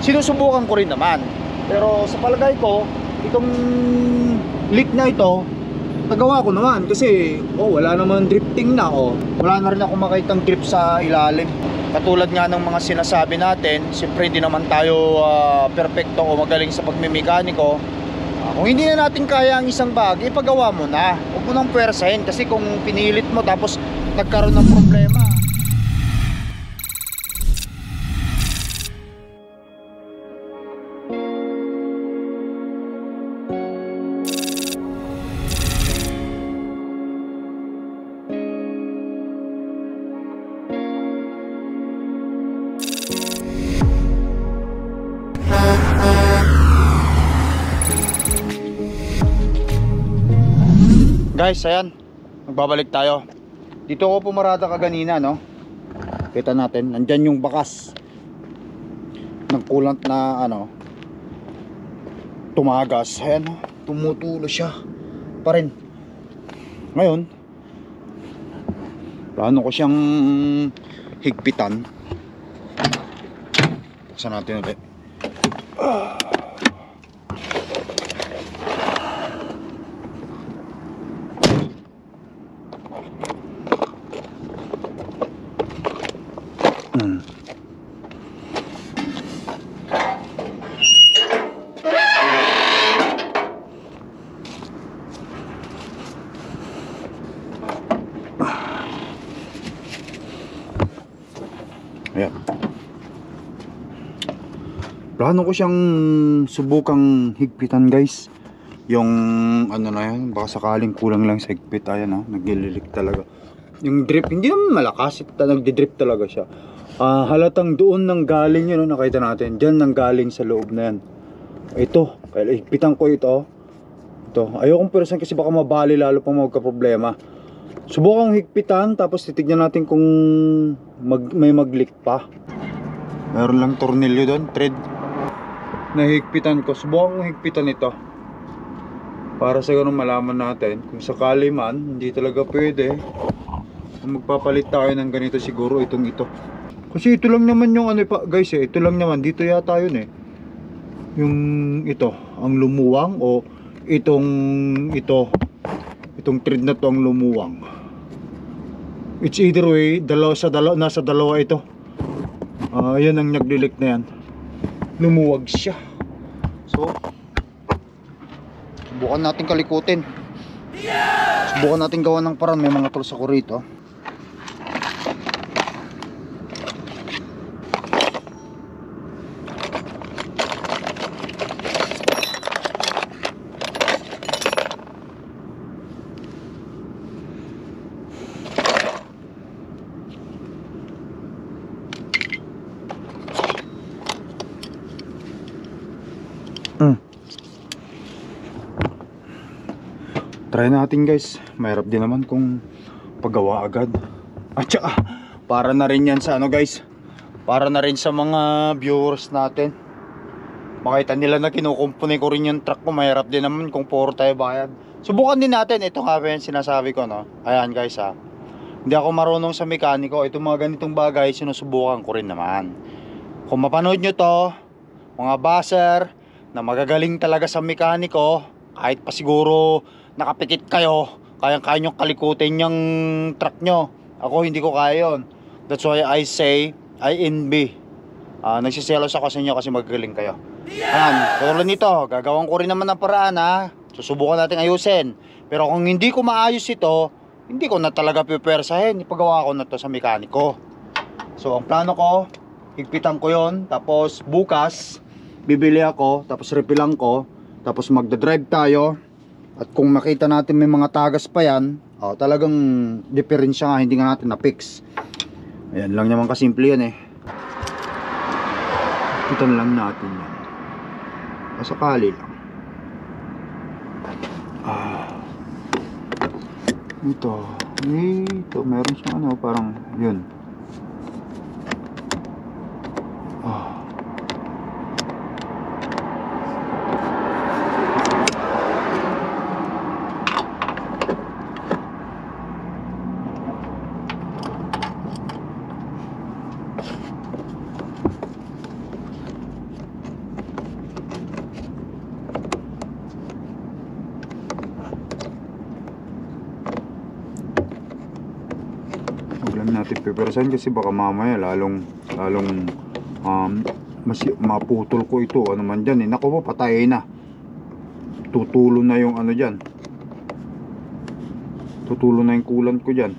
sinusubukan ko rin naman. Pero sa palagay ko, itong leak na ito, nagawa ko naman kasi wala naman drifting na. Wala na rin ako makitang drip sa ilalim. Katulad nga ng mga sinasabi natin, siyempre hindi naman tayo perfecto o magaling sa pagmimekaniko. Kung hindi na natin kaya ang isang bagay, ipagawa mo na. Huwag mo nang pwersahin kasi kung pinilit mo tapos nagkaroon ng problema. Guys, ayan, magbabalik tayo. Dito ako pumarada kaganina, no? Kita natin, nandyan yung bakas ng coolant na tumagas. Ayan, tumutulo siya pa rin. Ngayon, plano ko siyang higpitan. Buksan natin ulit. Ayan. Plano ko siyang subukang higpitan, guys. Yung na yan, baka sakaling kulang lang sa higpit. Ayan, naglililik talaga. Yung drip, hindi naman malakas, nagdi-drip talaga siya. Halatang doon nang galing yun, nakita natin. Diyan nang galing sa loob na yan. Ito, kaya higpitan ko ito. Ayokong persan kasi baka mabali lalo pang magka-problema. Subukang higpitan, tapos titignan natin kung may mag-leak pa. Meron lang tornilyo doon, thread. Nahigpitan ko, subukan kong higpitan ito para sa ganun malaman natin kung sakali man hindi talaga pwede, magpapalit tayo ng ganito. Siguro ito kasi ito lang naman yung guys, ito lang naman dito yata yun yung ito ang lumuwang, o itong thread na to ang lumuwang. It's either way, nasa dalawa ito. Yan ang naglilik na yan, lumuwag siya. So subukan natin kalikutin. Subukan natin gawa ng paraan. May mga tools ako rito. Try natin, guys. Mahirap din naman kung paggawa agad. At saka para na rin yan sa guys, para na rin sa mga viewers natin. Makita nila na kinukumpuni ko rin yung truck ko. Mahirap din naman kung puro tayo bayad. Subukan din natin. Ito nga yung sinasabi ko, Ayan, guys, hindi ako marunong sa mekaniko. Itong mga ganitong bagay sinusubukan ko rin naman. Kung mapanood nyo to, mga baser na magagaling talaga sa mekaniko, kahit pa siguro nakapikit kayo, kayang-kaya nyo kalikutin yung truck nyo. Ako hindi ko kaya yun. That's why I say I envy. Nagsiselos ako sa inyo kasi magagaling kayo. Ayan, katulad nito, gagawin ko rin naman ng paraan, susubukan natin ayusin. Pero kung hindi ko maayos ito, hindi ko na talaga pipersahin. Ipagawa ko na to sa mekaniko. So ang plano ko, higpitan ko yon, tapos bukas bibili ako, tapos repilan ko, tapos magdadrive tayo. At kung makita natin may mga tagas pa yan, talagang diferensya nga, hindi nga natin na-fix. Ayan lang naman kasimple yan Itan lang natin yan. Pasakali lang. Ito meron siyang parang yun. 50% kasi baka mamaya lalong maputol ko ito. Ano man dyan eh. Naku po, patay na. Tutulo na yung ano dyan. Tutulo na yung coolant ko dyan.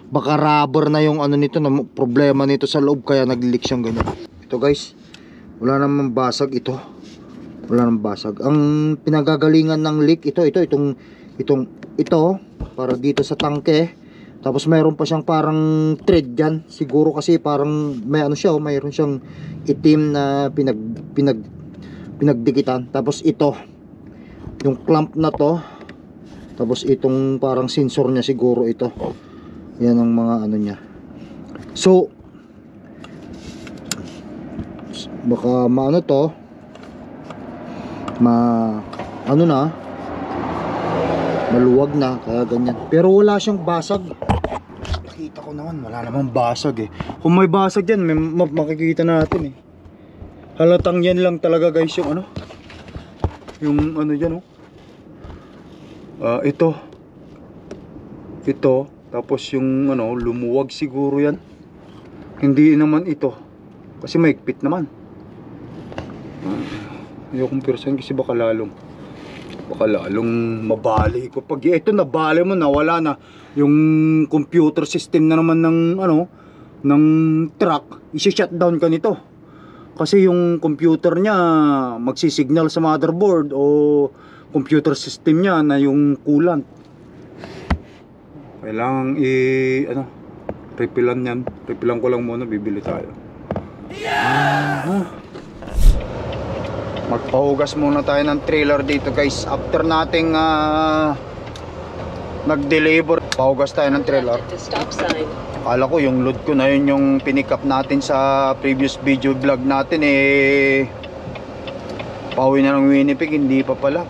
Baka rubber na yung ano nito, na problema nito sa loob, kaya nag-leak siyang ganyan. Ito guys, wala namang basag ito. Wala namang basag. Ang pinagagalingan ng leak ito para dito sa tangke. Tapos mayroon pa siyang parang thread diyan. Siguro kasi parang may ano siya, mayroon siyang itim na pinagdikitan. Tapos ito, yung clamp na to. Tapos itong parang sensor niya siguro ito. Yan ang mga ano niya. So baka maano to, ano na, maluwag na, kaya ganyan. Pero wala siyang basag. Nakita ko naman, wala namang basag eh. Kung may basag yan, makikita natin eh. Halatang yan lang talaga guys, yung ano, yung ano dyan oh. Ito, tapos yung ano, lumuwag siguro yan. Hindi naman ito, kasi maigpit naman. Ayokong person kasi baka lalong mabali ko. Pag ito nabali mo, nawala na yung computer system na naman ng ano, ng truck, isi-shutdown ka nito. Kasi yung computer niya magsisignal sa motherboard o computer system niya na yung coolant. Kailangan repilan yan. Repilan ko lang muna, bibili tayo. Magpahugas muna tayo ng trailer dito guys. After nating nag-deliver, pahugas tayo ng trailer. Akala ko yung load ko na yun yung pinick up natin sa previous video vlog natin eh. Pauwi na ng Winnipeg, hindi pa pala.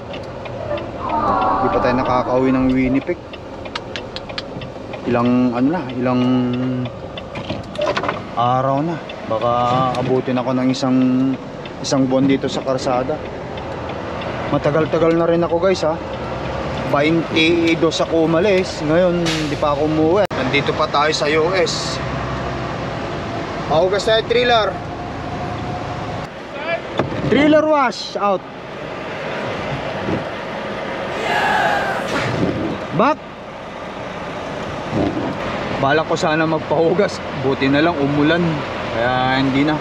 Hindi pa tayo nakakauwi ng Winnipeg. Ilang araw na. Baka abutin ako ng isang buwan dito sa karsada. Matagal-tagal na rin ako guys ha. 22 ako umalis. Ngayon hindi pa ako umuwi. Nandito pa tayo sa US. Pahugas tayo trailer. Trailer wash out. Back. Balak ko sana magpahugas, buti na lang umulan, kaya hindi na.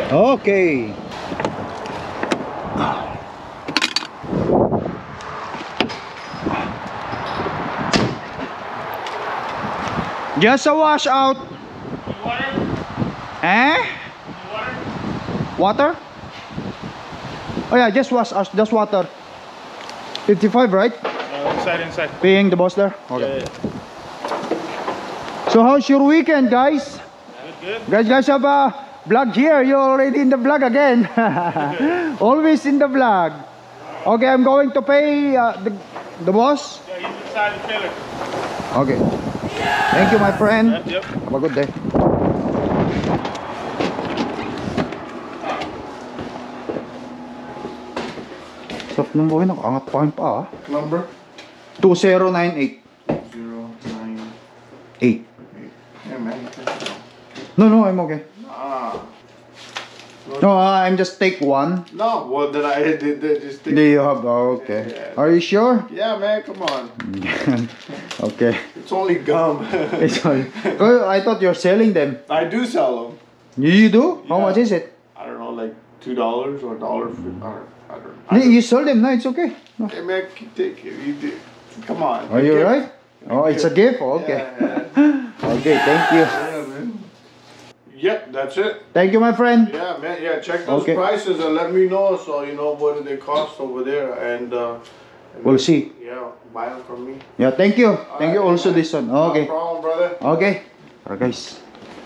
Okay. Just a wash out. Water? Eh? Water? Water? Oh yeah, just water. 55, right? Inside. Paying the boss there? Okay. Yeah. So how's your weekend, guys? Good. Guys have a vlog here. You're already in the vlog again. Always in the vlog. Okay, I'm going to pay the boss. Yeah, he's inside the trailer. Okay. Thank you, my friend. Yep. Have a good day. Sarap ng buhay, nakaangat pa rin pa ah. Number? 2098. 098. Yeah, man. No, I'm okay. No, No, I'm just take one. well then I did just Do you have? Oh, okay. Yeah. Are you sure? Yeah, man, come on. Okay. It's only gum. It's all. Oh, I thought you're selling them. I do sell them. You do? How Yeah. much is it? I don't know, like $2 or $1.50. I don't You sold them? No, it's okay. No. Hey, man, take it. You do. Come on. Are you right? Oh, it's a gift. Okay. Yeah, Okay. Thank you. yeah, man. Yep, that's it. Thank you, my friend. Yeah, man. Yeah, check those Okay. prices and let me know so you know what do they cost over there and We'll see. yeah, buy them from me. Yeah. Thank you. Thank you. Also this one. Okay. No problem, brother. Okay. Tara guys.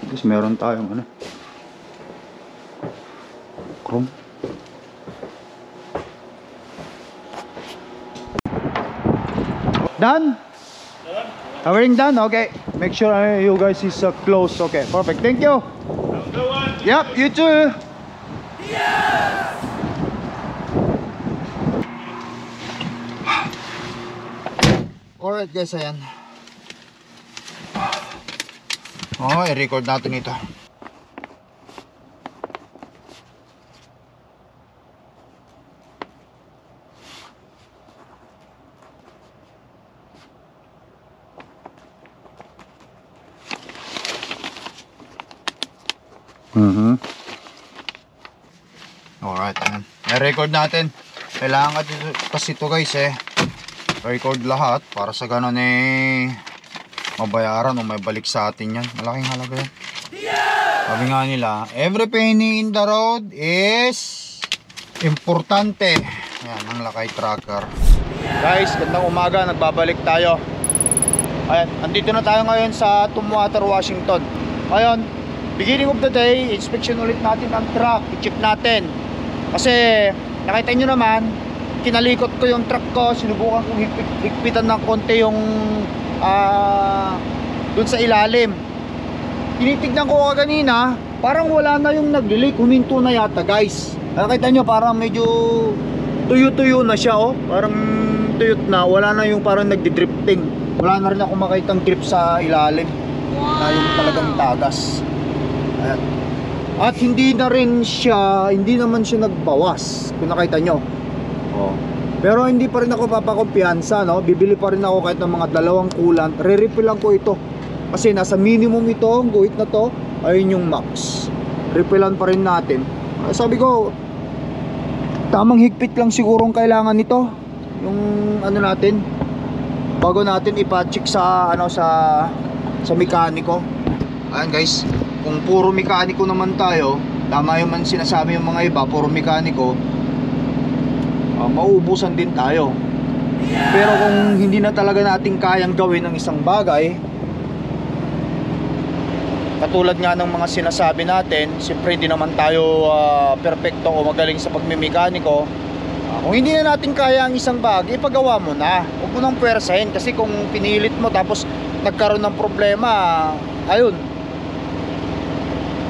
Guys, meron tayong ano. home. Done? Everything done? Okay. Make sure you guys is close. Okay, perfect. Thank you. Have a good one. Yep, you too. Alright guys, ayan. Oh, i-record natin ito. Alright, ayan. I-record natin. Kailangan kasi ito guys record lahat para sa ganun mabayaran o may balik sa atin yan. Malaking halaga yan. Sabi nga nila, every penny in the road is importante. Ayan, ang Lakay Trucker. Guys, gandang umaga. Nagbabalik tayo. Ayan, andito na tayo ngayon sa Tumwater, Washington. Ayan, beginning of the day, inspection ulit natin ang truck. I-check natin. Kasi, nakita nyo naman, kinalikot ko yung truck ko. Sinubukan kong higpitan ng konti yung dun sa ilalim. Tinitignan ko kanina, parang wala na yung nag-leak. Huminto na yata guys. Nakita nyo, parang medyo tuyo-tuyo na siya parang tuyot na. Wala na yung parang nagdi-drifting. Wala na rin ako makitang drip sa ilalim. Na yung talagang tagas. Ayan. At hindi naman siya nagbawas. Kung nakita nyo. Pero hindi pa rin ako papakumpiyansa, no? Bibili pa rin ako kahit ng mga dalawang coolant. Re-refillan ko ito. Kasi nasa minimum ito, ang guhit na to. Ayun yung max. Refillan pa rin natin. Sabi ko, tamang higpit lang siguro ang kailangan nito. Yung ano natin, bago natin ipa-check sa sa mekaniko. Ayan guys, kung puro mekaniko naman tayo, tama yung man sinasabi yung mga iba, puro mekaniko, mauubusan din tayo. Pero kung hindi na talaga natin kayang gawin ng isang bagay, katulad nga ng mga sinasabi natin, siyempre hindi naman tayo perfecto o magaling sa pagmimekaniko. Kung hindi na natin kaya ang isang bagay, ipagawa mo na. Huwag mo nang pwersahin, kasi kung pinilit mo tapos nagkaroon ng problema, ayun,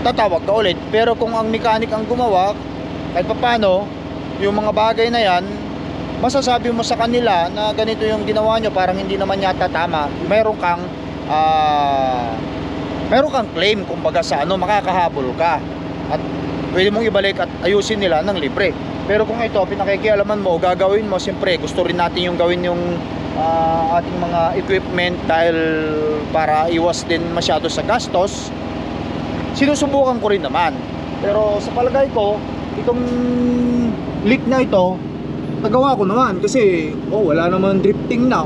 tatawag ka ulit. Pero kung ang mekanik ang gumawa, kahit papano, yung mga bagay na yan, masasabi mo sa kanila na ganito yung ginawa nyo, parang hindi naman yata tama. Meron kang claim, kumbaga sa makakahabol ka. At pwede mong ibalik at ayusin nila ng libre. Pero kung ito, pinakikialaman mo, gagawin mo, siyempre gusto rin natin yung gawin yung ating mga equipment dahil para iwas din masyado sa gastos. Sinusubukan ko rin naman. Pero sa palagay ko, itong leak na ito, nagawa ko naman kasi wala naman drifting na.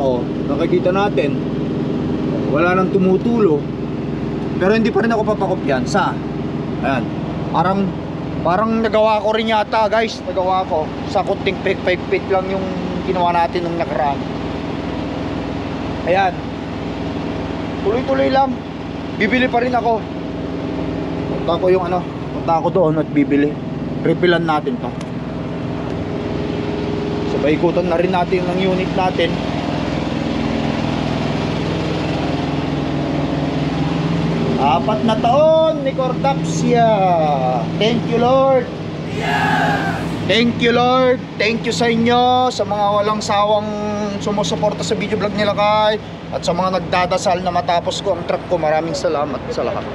Nakikita natin, wala nang tumutulo. Pero hindi pa rin ako papakumpiyansa. Ayan, parang nagawa ko rin yata guys. Nagawa ko sa kunting pigpit lang yung ginawa natin nung nakaraan. Ayan, tuloy-tuloy lang. Bibili pa rin ako. Punta ako doon at bibili. Refillan natin to. Sabay ikutan na rin natin ng unit natin. Apat na taon ni Cordapsia. Thank you Lord. Thank you Lord. Thank you sa inyo, sa mga walang sawang sumusuporta sa video vlog nila kay, at sa mga nagdadasal na matapos ko ang truck ko. Maraming salamat sa lahat.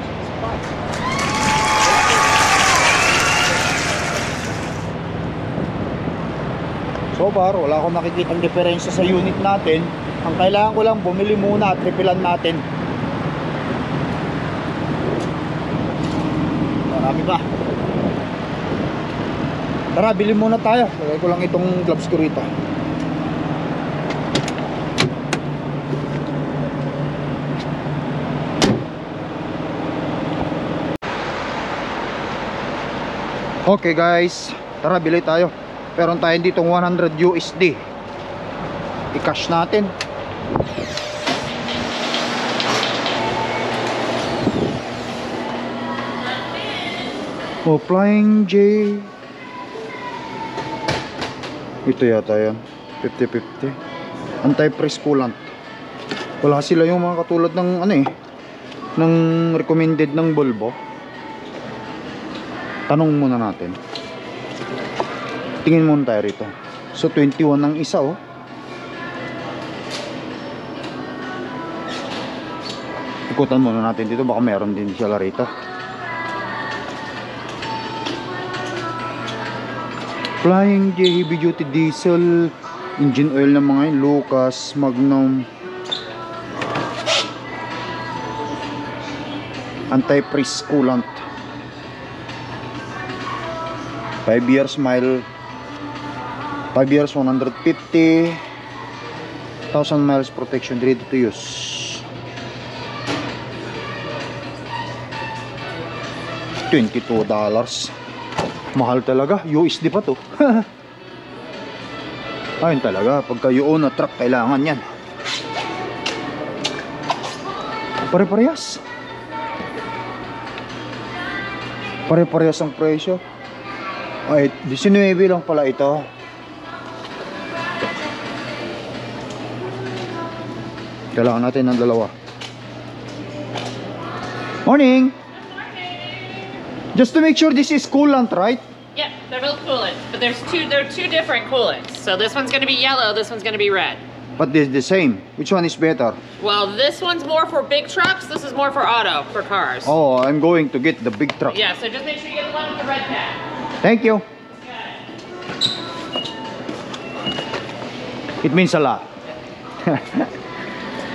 So far, wala akong nakikitang diferensya sa unit natin. Ang kailangan ko lang, bumili muna at refillan natin. Marami pa. Tara, bili muna tayo. Lagay ko lang itong gloves ko rito. Okay guys, tara bili tayo. Meron tayo ditong 100 USD. I-cash natin. Oh, Flying J. Ito yata yan. 50-50. Anti-freeze coolant. Wala sila yung mga katulad ng ano eh, ng recommended ng Volvo. Tanong muna natin. Tingin muna tayo rito. So 21 ang isa oh. Ikutan muna natin dito, baka meron din sila rito. Flying J heavy duty diesel engine oil ng mga yun, Lucas, Magnum, anti-freeze coolant, 5 years mile, 5 years 150,000 miles protection, ready to use. $22. Mahal talaga, USD pa to. Ayun talaga, pagka you own a truck, kailangan yan. Pare-parehas. Pare-parehas ang presyo. Ay, 19 lang pala ito. Kailangan natin ng dalawa. Morning! Just to make sure this is coolant, right? Yep, they're both coolants, but they're two different coolants. So this one's gonna be yellow, this one's gonna be red. But they're the same. Which one is better? Well, this one's more for big trucks, this is more for auto, for cars. Oh, I'm going to get the big truck. Yeah, so just make sure you get the one with the red cap. Thank you. It means a lot.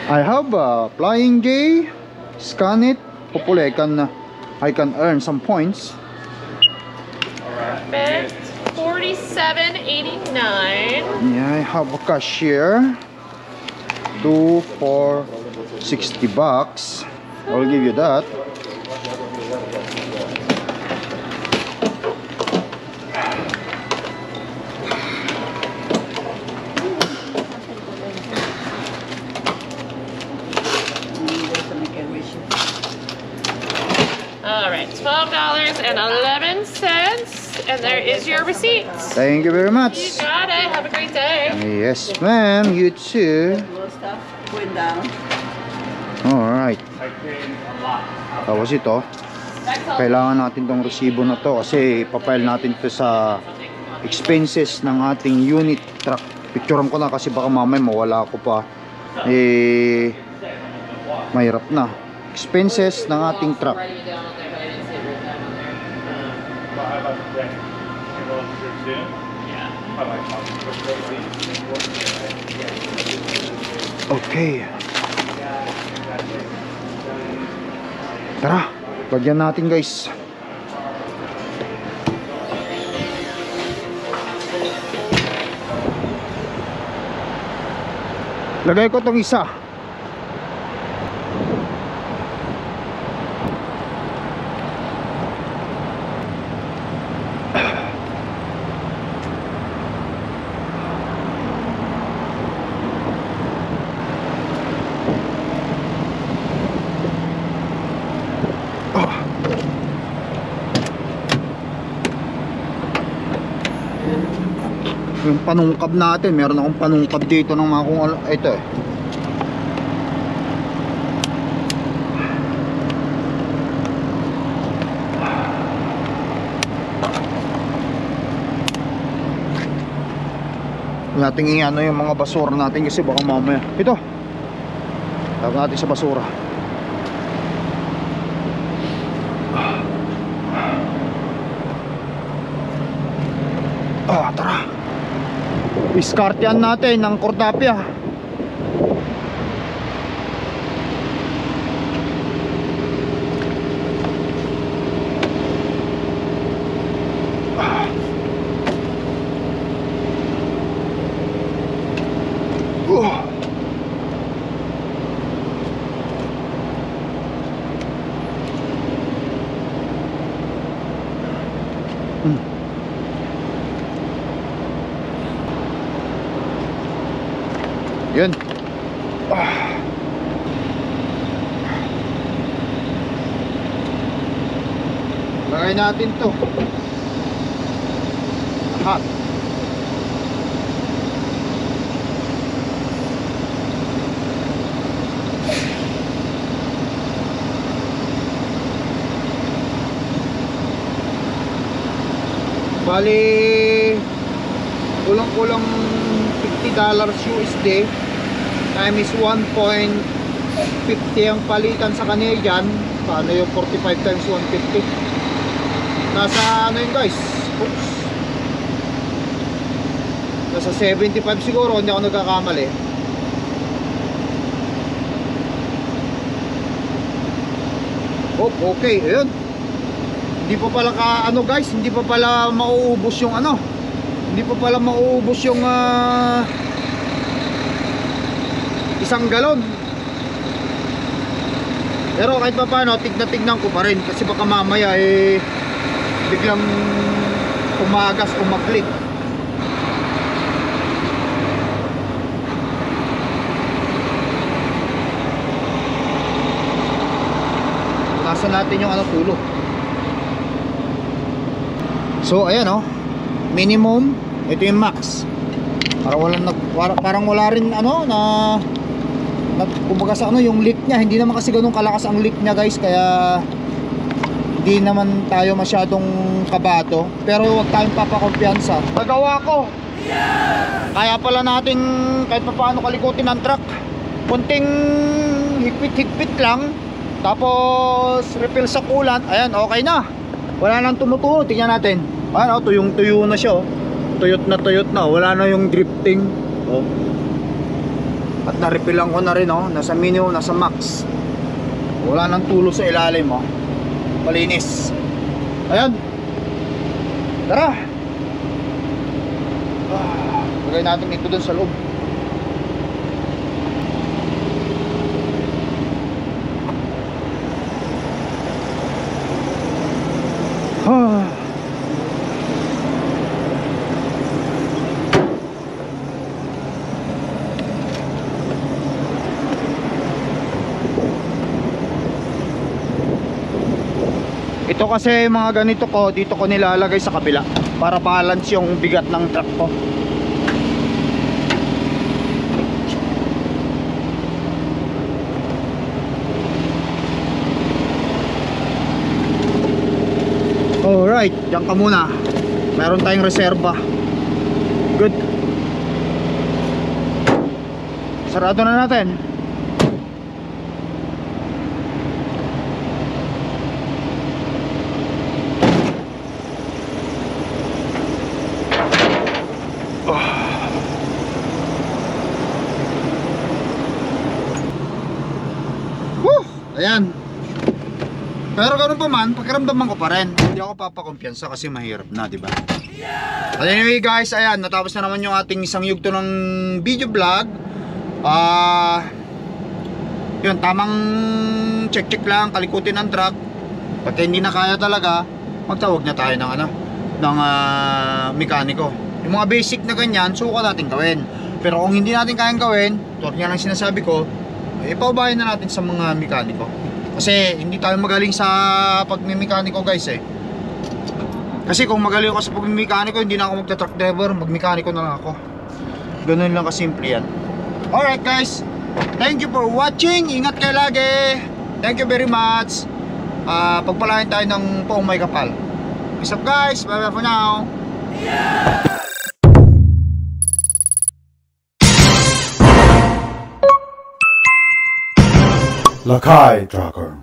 I have a Flying J. Scan it. Hopefully I can earn some points. Perfect. $47.89. Yeah, I have a cashier. 2 for $60. I'll give you that. All right, $12.11, and there is your receipt. Thank you very You much. got it. Have a great day. Yes, ma'am. You too. Stuff went down. Alright. Tapos ito, kailangan natin tong resibo na to kasi papile natin ito sa expenses ng ating unit truck. Picturean ko na kasi baka mamaya mawala ako pa. Mahirap na. Expenses ng ating truck. Okay. Tara, lagyan natin guys. Lagay ko tong isa. Yung panungkab natin, meron akong panungkab dito ng mga kung ano, ito eh. Nating iano yung mga basura natin kasi baka mamaya. Ito. Tawag natin sa basura. Tara. Iskartehan natin ng Cordapia. Yun. Lagay natin to. Lahat. Bali, kulang-kulang $50 USD times 1.50 ang palitan sa Canadian. Paano yung 45 times 150? Nasa ano yun guys? Oops. Nasa 75 siguro, hindi ako nagkakamali. Oh, okay, ayun. Hindi pa pala ano guys, hindi pa pala mauubos yung ano. Hindi pa pala mauubos yung isang galon. Pero kahit pa paano, tignan ko pa rin kasi baka mamaya biglang umagas o mag-leak. Nasa natin yung tulo. So ayan minimum, ito yung max. Parang wala rin na kumbaga sa yung leak niya, hindi naman kasi ganun kalakas ang leak niya guys, kaya hindi naman tayo masyadong kabato, pero huwag tayong papakumpiyansa. Nagawa ko. Kaya pala natin kahit pa paano kalikutin ang truck. Kunting higpit-higpit lang, tapos refill sa coolant. Ayan, okay na, wala nang tumutulo. Tingnan natin, tuyong-tuyo na siya. Tuyot na, wala na yung drifting. At na-refillan ko na rin, nasa minimum, nasa max. Wala nang tulo sa ilalim, malinis. Ayan. Tara. Lagay natin ito dun sa loob. Ito kasi mga ganito ko, dito ko nilalagay sa kabila para balance yung bigat ng truck ko. Alright, diyan ka muna. Meron tayong reserba. Good. Sarado na natin. Ayan. Pero ganoon pa man, pakiramdaman ko pa rin. Hindi ako papakumpiyansa kasi mahirap na, di ba? But anyway guys, ayan, natapos na naman yung ating isang yugto ng video vlog. Yun, tamang check lang, kalikutin ng truck. Pagka hindi na kaya talaga, magtawag na tayo ng ng mekaniko. Yung mga basic na ganyan, suka natin gawin. Pero kung hindi natin kayang gawin, tulad nga lang sinasabi ko, ipaubayan na natin sa mga mekaniko. Kasi hindi tayo magaling sa pagmimekaniko guys Kasi kung magaling ako sa pagmimekaniko, hindi na ako magta-truck driver, magmekaniko na lang ako. Ganun lang kasimple yan. Alright guys, thank you for watching. Ingat kayo lagi. Thank you very much. Pagpalain tayo ng poong may kapal. Peace up guys, bye bye for now. Lakai Tracker.